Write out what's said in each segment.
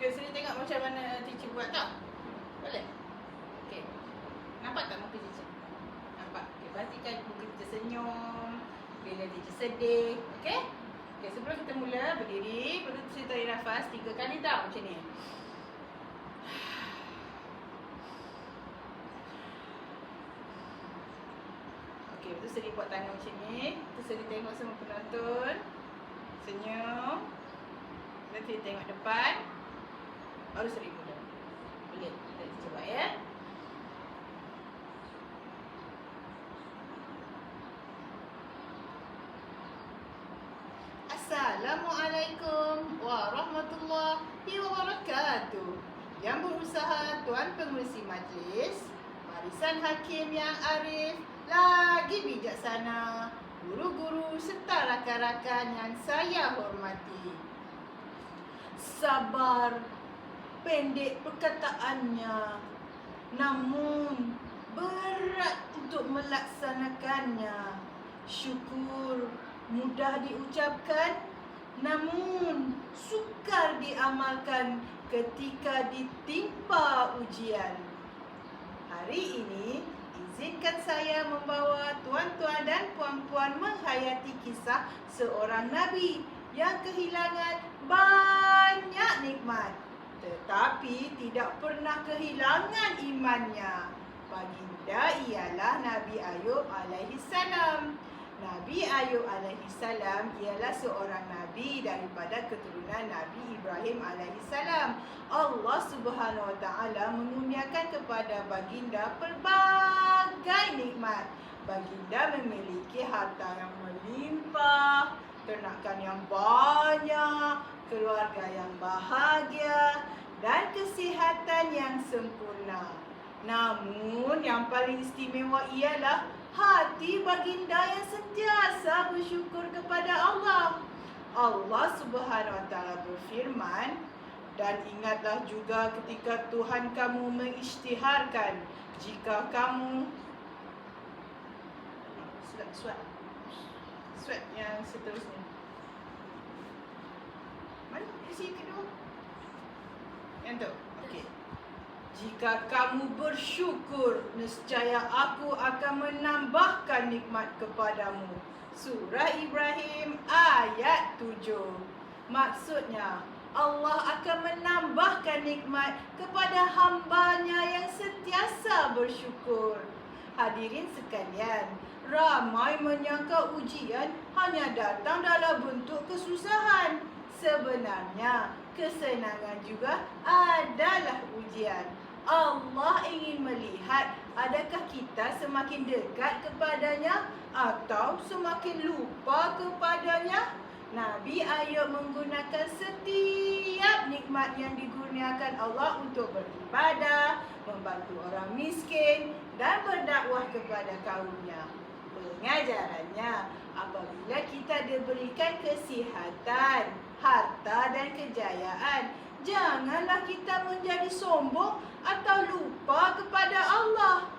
Okay, sini tengok macam mana teacher buat tau. Boleh? Okay. Nampak tak muka teacher? Nampak? Okay, pastikan muka teacher senyum bila teacher sedih. Okay? Okay, sebelum kita mula, berdiri. Lepas tu saya tarik nafas 3 kali tau macam ni. Okay, lepas tu seri buat tangan macam ni. Lepas tu seri tengok semua penonton. Senyum. Nanti tengok depan. Baru seri mula. Boleh? Kita cuba ya. Assalamualaikum warahmatullahi wabarakatuh. Yang berusaha Tuan Pengerusi Majlis, barisan hakim yang arif, lagi bijaksana, guru-guru serta rakan-rakan yang saya hormati. Sabar, pendek perkataannya, namun berat untuk melaksanakannya. Syukur mudah diucapkan, namun sukar diamalkan ketika ditimpa ujian. Hari ini, izinkan saya membawa tuan-tuan dan puan-puan menghayati kisah seorang Nabi yang kehilangan banyak nikmat, tetapi tidak pernah kehilangan imannya. Baginda ialah Nabi Ayub alaihissalam. Nabi Ayub alaihissalam ialah seorang Nabi daripada keturunan Nabi Ibrahim alaihissalam. Allah Subhanahu Wa Taala mengurniakan kepada baginda pelbagai nikmat. Baginda memiliki harta yang melimpah, ternakan yang banyak, keluarga yang bahagia dan kesihatan yang sempurna. Namun yang paling istimewa ialah hati baginda yang sentiasa bersyukur kepada Allah. Allah Subhanahu Wa Taala berfirman, dan ingatlah juga ketika Tuhan kamu mengisytiharkan, jika kamu swab yang seterusnya. Mana isi kedua? Yang tu. Okey. Jika kamu bersyukur, nescaya aku akan menambahkan nikmat kepadamu. Surah Ibrahim ayat 7. Maksudnya, Allah akan menambahkan nikmat kepada hamba-Nya yang sentiasa bersyukur. Hadirin sekalian, ramai menyangka ujian hanya datang dalam bentuk kesusahan. Sebenarnya, kesenangan juga adalah ujian. Allah ingin melihat adakah kita semakin dekat kepadanya atau semakin lupa kepadanya. Nabi Ayub menggunakan setiap nikmat yang dikurniakan Allah untuk beribadah, membantu orang miskin dan berdakwah kepada kaumnya. Pengajarannya, apabila kita diberikan kesihatan, harta dan kejayaan, janganlah kita menjadi sombong atau lupa kepada Allah.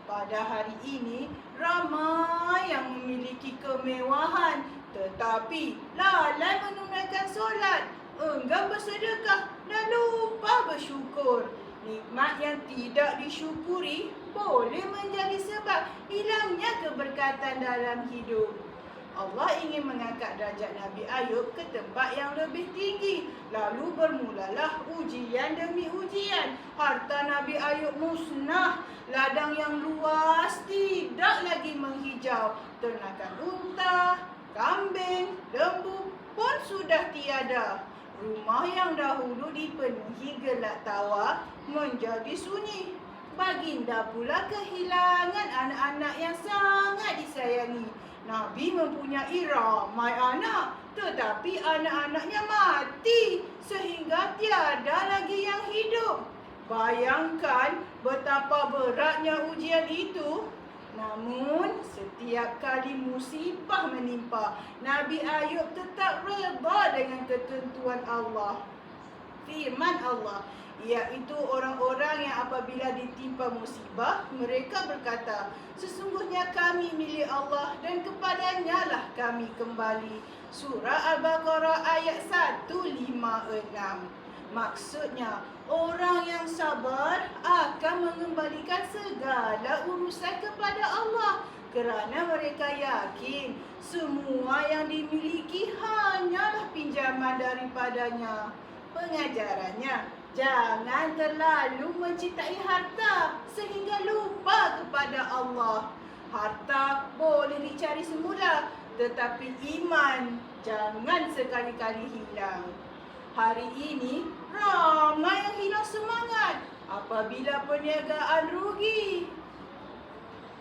Pada hari ini, ramai yang memiliki kemewahan tetapi lalai menunaikan solat, enggan bersedekah dan lupa bersyukur. Nikmat yang tidak disyukuri boleh menjadi sebab hilangnya keberkatan dalam hidup. Allah ingin mengangkat derajat Nabi Ayub ke tempat yang lebih tinggi. Lalu bermulalah ujian demi ujian. Harta Nabi Ayub musnah. Ladang yang luas tidak lagi menghijau. Ternakan unta, kambing, lembu pun sudah tiada. Rumah yang dahulu dipenuhi gelak tawa menjadi sunyi. Baginda pula kehilangan anak-anak yang sangat disayangi. Nabi mempunyai ramai anak, tetapi anak-anaknya mati sehingga tiada lagi yang hidup. Bayangkan betapa beratnya ujian itu. Namun setiap kali musibah menimpa, Nabi Ayub tetap redha dengan ketentuan Allah. Firman Allah, iaitu orang-orang yang apabila ditimpa musibah, mereka berkata, sesungguhnya kami milik Allah dan kepadanya lah kami kembali. Surah Al-Baqarah ayat 156. Maksudnya, orang yang sabar akan mengembalikan segala urusan kepada Allah kerana mereka yakin semua yang dimiliki hanyalah pinjaman daripadanya. Pengajarannya, jangan terlalu mencintai harta sehingga lupa kepada Allah. Harta boleh dicari semula, tetapi iman jangan sekali-kali hilang. Hari ini, ramai yang hilang semangat apabila perniagaan rugi,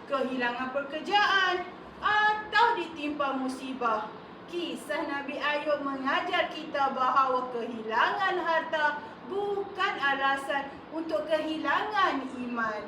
kehilangan pekerjaan atau ditimpa musibah. Kisah Nabi Ayub mengajar kita bahawa kehilangan harta bukan alasan untuk kehilangan iman.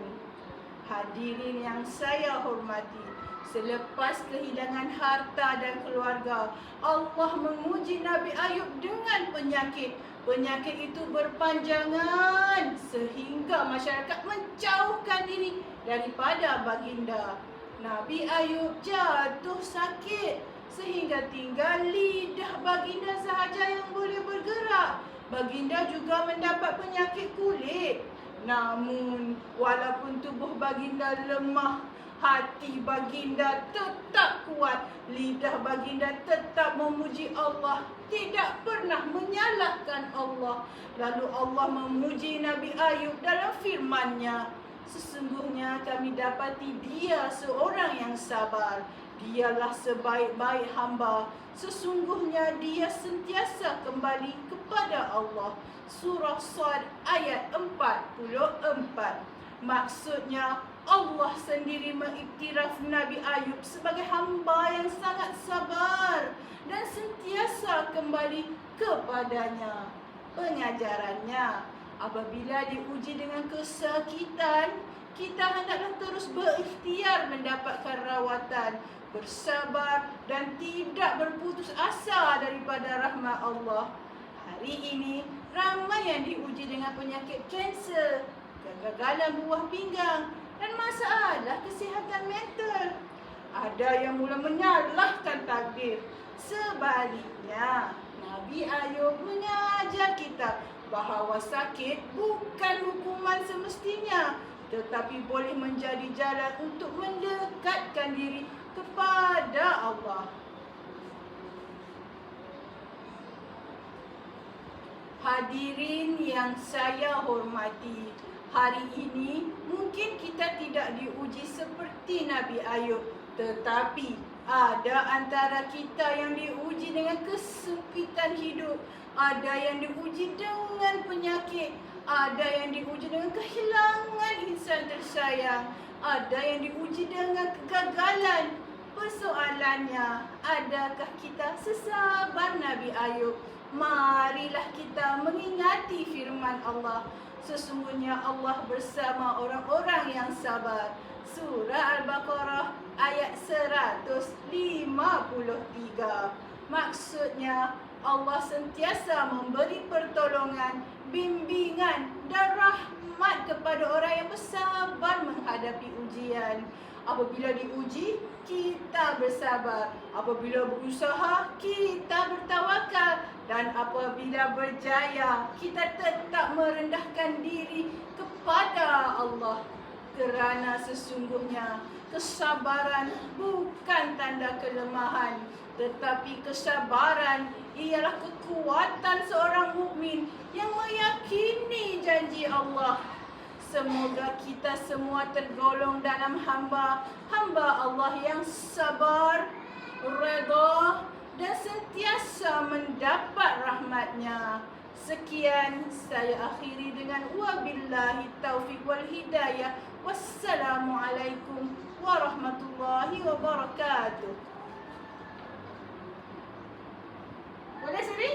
Hadirin yang saya hormati, selepas kehilangan harta dan keluarga, Allah menguji Nabi Ayub dengan penyakit. Penyakit itu berpanjangan sehingga masyarakat menjauhkan diri daripada baginda. Nabi Ayub jatuh sakit sehingga tinggal lidah baginda sahaja yang boleh bergerak. Baginda juga mendapat penyakit kulit. Namun, walaupun tubuh baginda lemah, hati baginda tetap kuat. Lidah baginda tetap memuji Allah, tidak pernah menyalahkan Allah. Lalu Allah memuji Nabi Ayub dalam firman-Nya, sesungguhnya kami dapati dia seorang yang sabar. Dialah sebaik-baik hamba. Sesungguhnya dia sentiasa kembali kepada Allah. Surah Sad ayat 44. Maksudnya, Allah sendiri mengiktiraf Nabi Ayub sebagai hamba yang sangat sabar dan sentiasa kembali kepadanya. Pengajarannya, apabila diuji dengan kesakitan, kita hendaklah terus berikhtiar mendapatkan rawatan, bersabar dan tidak berputus asa daripada rahmat Allah. Hari ini, ramai yang diuji dengan penyakit kanser, kegagalan buah pinggang dan masalah kesihatan mental. Ada yang mula menyalahkan takdir. Sebaliknya, Nabi Ayub mengajar kita bahawa sakit bukan hukuman semestinya, tetapi boleh menjadi jalan untuk mendekatkan diri kepada Allah. Hadirin yang saya hormati, hari ini mungkin kita tidak diuji seperti Nabi Ayub, tetapi ada antara kita yang diuji dengan kesempitan hidup, ada yang diuji dengan penyakit, ada yang diuji dengan kehilangan insan tersayang, ada yang diuji dengan kegagalan. Persoalannya, adakah kita sesabar Nabi Ayub? Marilah kita mengingati firman Allah. Sesungguhnya Allah bersama orang-orang yang sabar. Surah Al-Baqarah ayat 153. Maksudnya, Allah sentiasa memberi pertolongan, bimbingan dan rahmat kepada orang yang bersabar menghadapi ujian. Apabila diuji, kita bersabar. Apabila berusaha, kita bertawakal. Dan apabila berjaya, kita tetap merendahkan diri kepada Allah. Kerana sesungguhnya kesabaran bukan tanda kelemahan, tetapi kesabaran ialah kekuatan seorang mukmin yang meyakini janji Allah. Semoga kita semua tergolong dalam hamba Allah yang sabar, redha dan sentiasa mendapat rahmat-Nya. Sekian saya akhiri dengan wabillahi taufiq wal hidayah. Wassalamualaikum warahmatullahi wabarakatuh. Boleh, Sri?